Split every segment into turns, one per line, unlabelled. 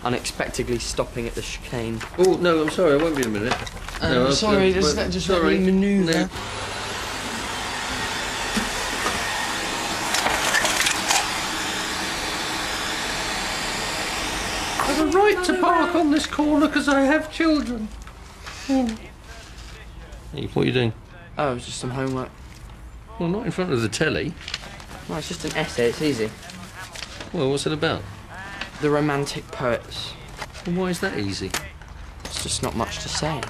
unexpectedly stopping at the chicane.
Oh, no, I'm sorry, I won't be in a minute. No,
sorry, just let me manoeuvre.
No. I have a right to park on this corner because I have children. Hey, what are you doing?
Oh, it's just some homework.
Well, not in front of the telly.
Well, it's just an essay, it's easy.
Well, what's it about?
The Romantic Poets.
Well, why is that easy?
It's just not much to say.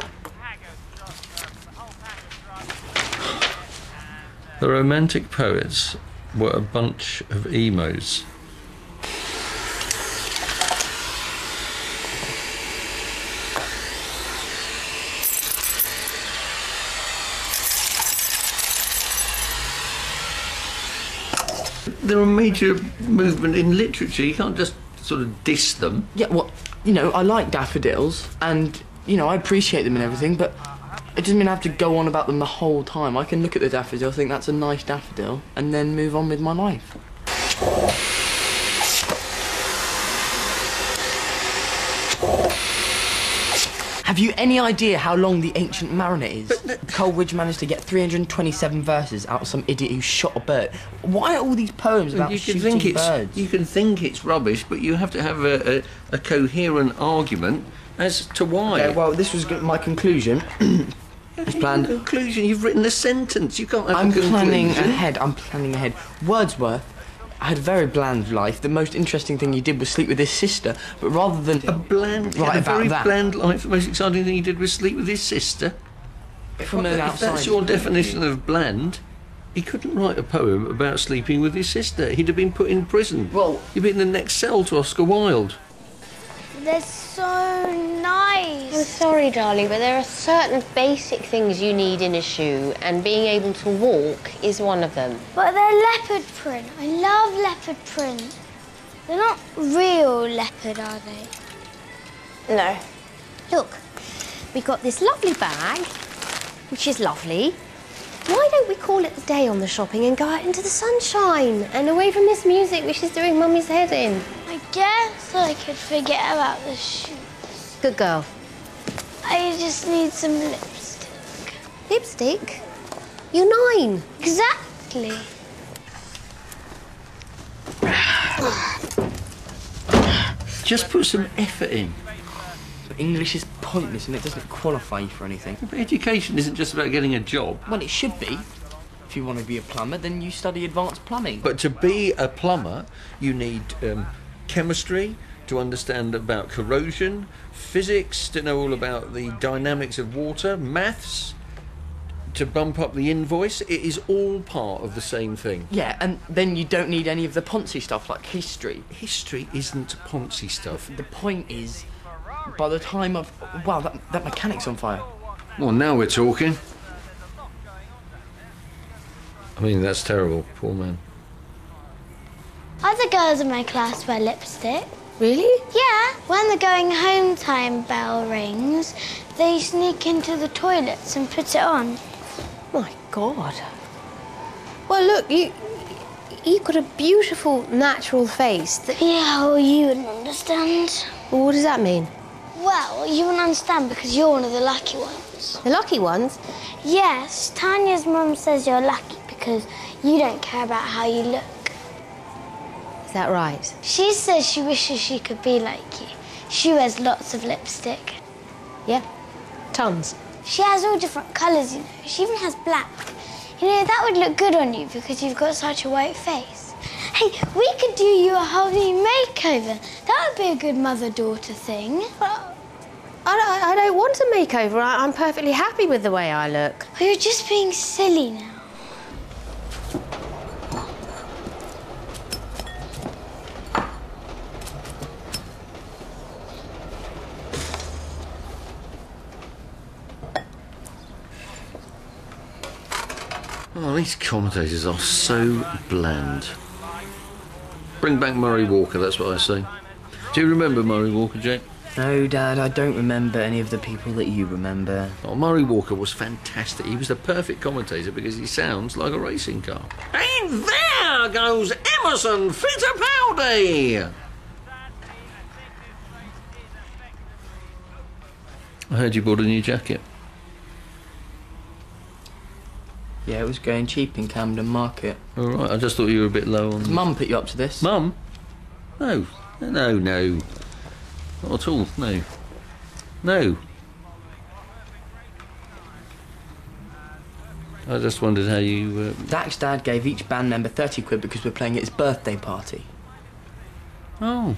The Romantic Poets were a bunch of emos. They're a major movement in literature. You can't just sort of diss them.
Yeah, well, you know, I like daffodils, and, you know, I appreciate them and everything, but it doesn't mean I have to go on about them the whole time. I can look at the daffodil, think that's a nice daffodil, and then move on with my life. Have you any idea how long the Ancient Mariner is? Coleridge managed to get 327 verses out of some idiot who shot a bird. Why are all these poems about shooting birds?
You can think it's rubbish, but you have to have a coherent argument as to why.
Okay, well, this was my conclusion. It's planned.
Conclusion? You've written a sentence. You can't have
I'm
a conclusion.
I'm planning ahead. Wordsworth had a very bland life. The most interesting thing he did was sleep with his sister, but rather than
bland life. The most exciting thing he did was sleep with his sister.
From the outside.
If that's your definition of bland, he couldn't write a poem about sleeping with his sister. He'd have been put in prison.
Well,
he'd be in the next cell to Oscar Wilde.
They're so nice.
I'm sorry, darling, but there are certain basic things you need in a shoe, and being able to walk is one of them.
But they're leopard print. I love leopard print. They're not real leopard, are they?
No. Look, we've got this lovely bag, which is lovely. Why don't we call it the day on the shopping and go out into the sunshine and away from this music which is doing Mummy's head in?
I guess I could forget about the shoes.
Good girl.
I just need some lipstick.
Lipstick? You're 9.
Exactly.
Just put some effort in.
English is pointless and it doesn't qualify you for anything.
But education isn't just about getting a job.
Well, it should be. If you want to be a plumber, then you study advanced plumbing.
But to be a plumber, you need chemistry, to understand about corrosion, physics, to know all about the dynamics of water, maths, to bump up the invoice. It is all part of the same thing.
Yeah, and then you don't need any of the poncy stuff like history.
History isn't poncy stuff.
The point is, by the time of... Wow, that mechanic's on fire.
Well, now we're talking. I mean, that's terrible. Poor man.
Other girls in my class wear lipstick.
Really?
Yeah. When the going home time bell rings, they sneak into the toilets and put it on.
My God. Well, look, you've got a beautiful, natural face that...
Yeah, well, you wouldn't understand.
Well, what does that mean?
Well, you wouldn't understand because you're one of the lucky ones.
The lucky ones?
Yes, Tanya's mum says you're lucky because you don't care about how you look.
Is that right?
She says she wishes she could be like you. She wears lots of lipstick.
Yeah, tons.
She has all different colours, you know. She even has black. You know, that would look good on you because you've got such a white face. Hey, we could do you a whole new makeover. That would be a good mother-daughter thing.
I don't want a makeover. I'm perfectly happy with the way I look.
Oh, you're just being silly now.
Oh, these commentators are so bland. Bring back Murray Walker, that's what I say. Do you remember Murray Walker, Jake?
No, Dad, I don't remember any of the people that you remember.
Oh, Murray Walker was fantastic. He was the perfect commentator because he sounds like a racing car. And there goes Emerson Fittipaldi! I heard you bought a new jacket.
Yeah, it was going cheap in Camden Market.
All right, I just thought you were a bit low on...
Mum put you up to this?
Mum? No. No, no. Not at all, no. No. I just wondered how you...
Dak's dad gave each band member 30 quid because we're playing at his birthday party.
Oh,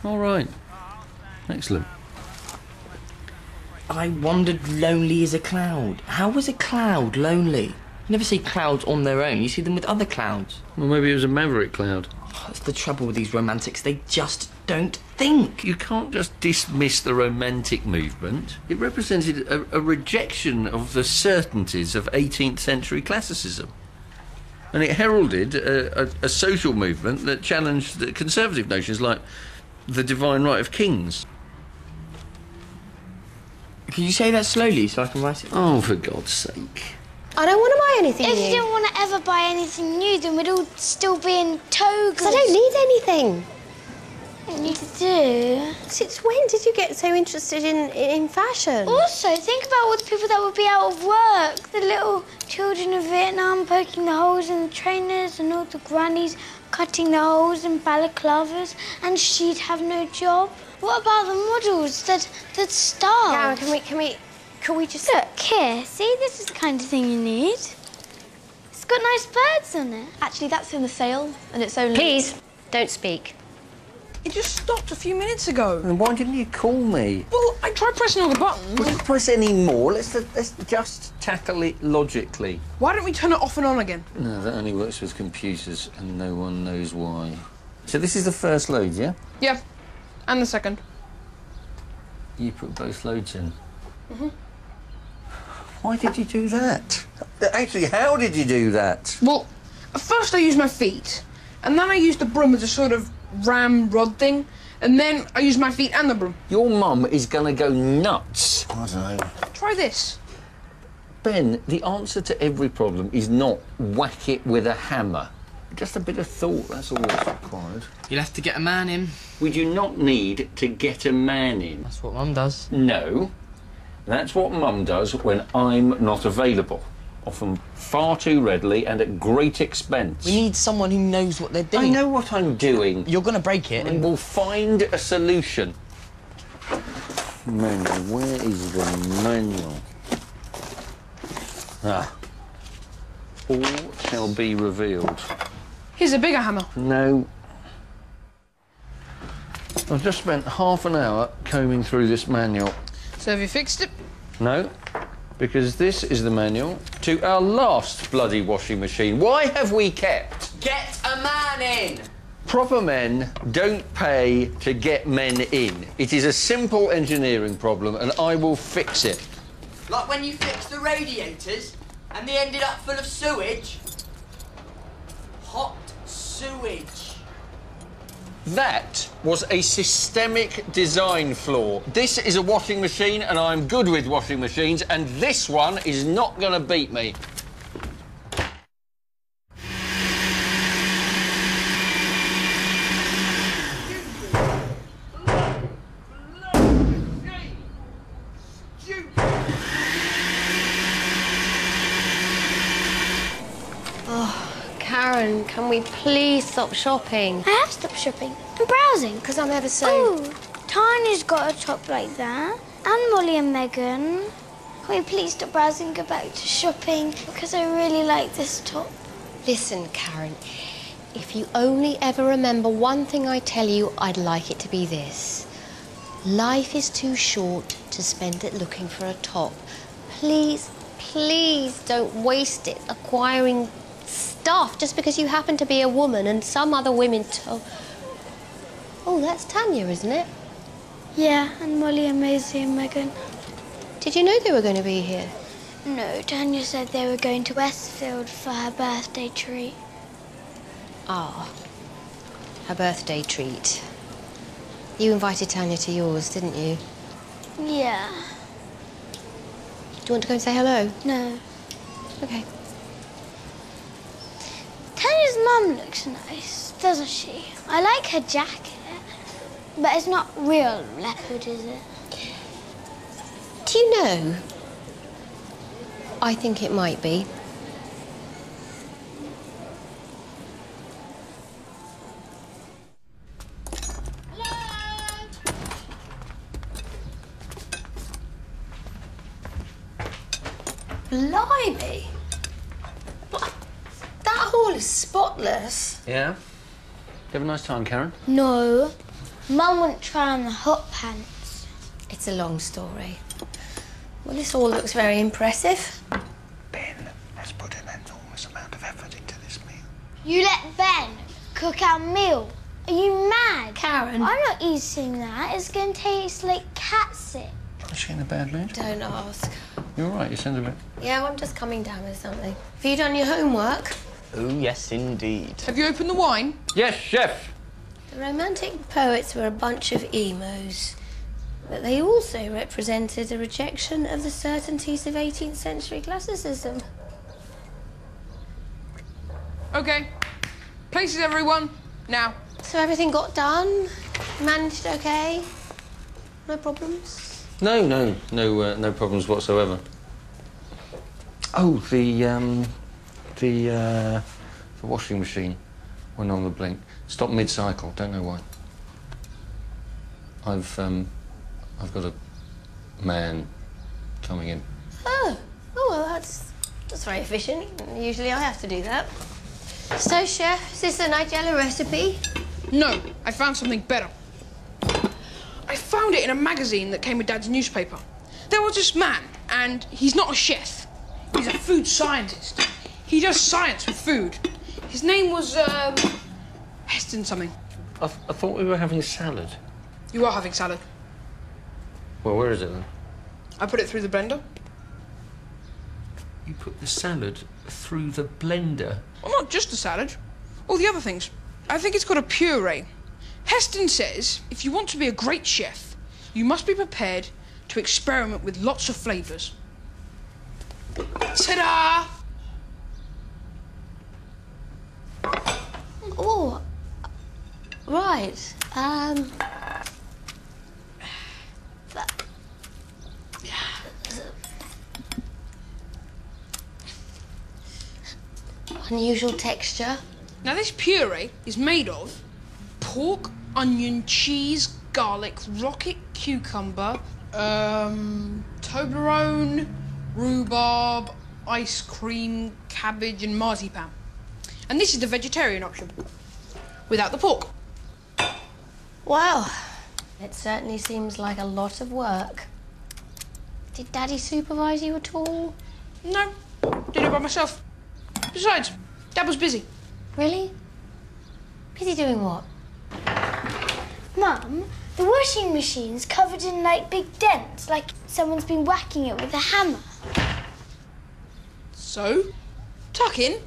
all right. Excellent.
I wandered lonely as a cloud. How was a cloud lonely? You never see clouds on their own. You see them with other clouds.
Well, maybe it was a maverick cloud.
Oh, that's the trouble with these romantics. They just don't think.
You can't just dismiss the romantic movement. It represented a rejection of the certainties of 18th century classicism. And it heralded a social movement that challenged the conservative notions like the divine right of kings.
Can you say that slowly so I can write it?
Oh, for God's sake.
I don't want to buy anything
If
new.
you didn't want to ever buy anything new, then we'd all still be in togas.
'Cause I don't need anything.
You do.
Since when did you get so interested in fashion?
Also, think about all the people that would be out of work. The little children of Vietnam poking the holes in the trainers and all the grannies cutting the holes in balaclavas, and she'd have no job. What about the models that starve?
Yeah, can we just...
Look, here, see, this is the kind of thing you need. It's got nice birds on it.
Actually, that's in the sale, and it's only...
Please, don't speak.
It just stopped a few minutes ago.
And why didn't you call me?
Well, I tried pressing all the buttons.
Don't press any more. Let's just tackle it logically.
Why don't we turn it off and on again?
No, that only works with computers, and no one knows why. So this is the first load, yeah?
Yeah, and the second.
You put both loads in? Mm-hmm. Why did you do that? Actually, how did you do that?
Well, at first I used my feet, and then I used the broom as a sort of ramrod thing, and then I used my feet and the broom.
Your mum is gonna go nuts. I don't know.
Try this.
Ben, the answer to every problem is not whack it with a hammer. Just a bit of thought, that's all that's required.
You'll have to get a man in.
We do not need to get a man in.
That's what Mum does.
No. That's what Mum does when I'm not available. Often far too readily and at great expense.
We need someone who knows what they're doing.
I know what I'm doing.
You're going to break it.
And we'll find a solution. Manual, where is the manual? Ah. All shall be revealed.
Here's a bigger hammer.
No. I've just spent half an hour combing through this manual.
So have you fixed it?
No, because this is the manual to our last bloody washing machine. Why have we kept?
Get a man in!
Proper men don't pay to get men in. It is a simple engineering problem and I will fix it.
Like when you fixed the radiators and they ended up full of sewage. Hot sewage.
That was a systemic design flaw. This is a washing machine and I'm good with washing machines and this one is not going to beat me.
Karen, can we please stop shopping?
I have stopped shopping. I'm browsing.
Because I'm ever so...
Oh, Tanya's got a top like that. And Molly and Megan. Can we please stop browsing and go back to shopping? Because I really like this top.
Listen, Karen, if you only ever remember one thing I tell you, I'd like it to be this. Life is too short to spend it looking for a top. Please, please don't waste it acquiring stuff just because you happen to be a woman and some other women Oh, that's Tanya, isn't it?
Yeah, and Molly and Maisie and Megan.
Did you know they were going to be here?
No, Tanya said they were going to Westfield for her birthday treat.
Ah, her birthday treat. You invited Tanya to yours, didn't you?
Yeah.
Do you want to go and say hello?
No.
Okay.
Tanya's mum looks nice, doesn't she? I like her jacket. But it's not real leopard, is it?
Do you know? I think it might be. Blimey! What? That hall is spotless.
Yeah? You have a nice time, Karen?
No. Mum wouldn't try on the hot pants.
It's a long story. Well, this all looks very impressive.
Ben has put an enormous amount of effort into this meal.
You let Ben cook our meal? Are you mad?
Karen.
I'm not eating that. It's going to taste like catsup.
Is she in a bad mood?
Don't ask.
You're all right, you sound a bit...
Yeah, I'm just coming down with something. Have you done your homework?
Oh, yes, indeed.
Have you opened the wine?
Yes, chef!
The Romantic poets were a bunch of emos, but they also represented a rejection of the certainties of 18th century classicism.
Okay. Places, everyone. Now.
So everything got done? Managed okay? No problems?
No problems whatsoever. Oh, the washing machine went on the blink. Stopped mid-cycle, don't know why. I've got a man coming in.
Oh, well, that's very efficient. Usually I have to do that. So, Chef, is this a Nigella recipe?
No, I found something better. I found it in a magazine that came with Dad's newspaper. There was this man, and he's not a chef. He's a food scientist. He does science with food. His name was, Heston something.
I thought we were having salad.
You are having salad.
Well, where is it then?
I put it through the blender.
You put the salad through the blender?
Well, not just the salad. All the other things. I think it's called a puree. Heston says if you want to be a great chef, you must be prepared to experiment with lots of flavours. Ta-da!
Oh, right. Unusual texture.
Now this puree is made of pork, onion, cheese, garlic, rocket cucumber, Toblerone, rhubarb, ice cream, cabbage and marzipan. And this is the vegetarian option, without the pork.
Wow, it certainly seems like a lot of work. Did Daddy supervise you at all?
No, did it by myself. Besides, Dad was busy.
Really? Busy doing what?
Mum, the washing machine's covered in, like, big dents, like someone's been whacking it with a hammer.
So, tuck in.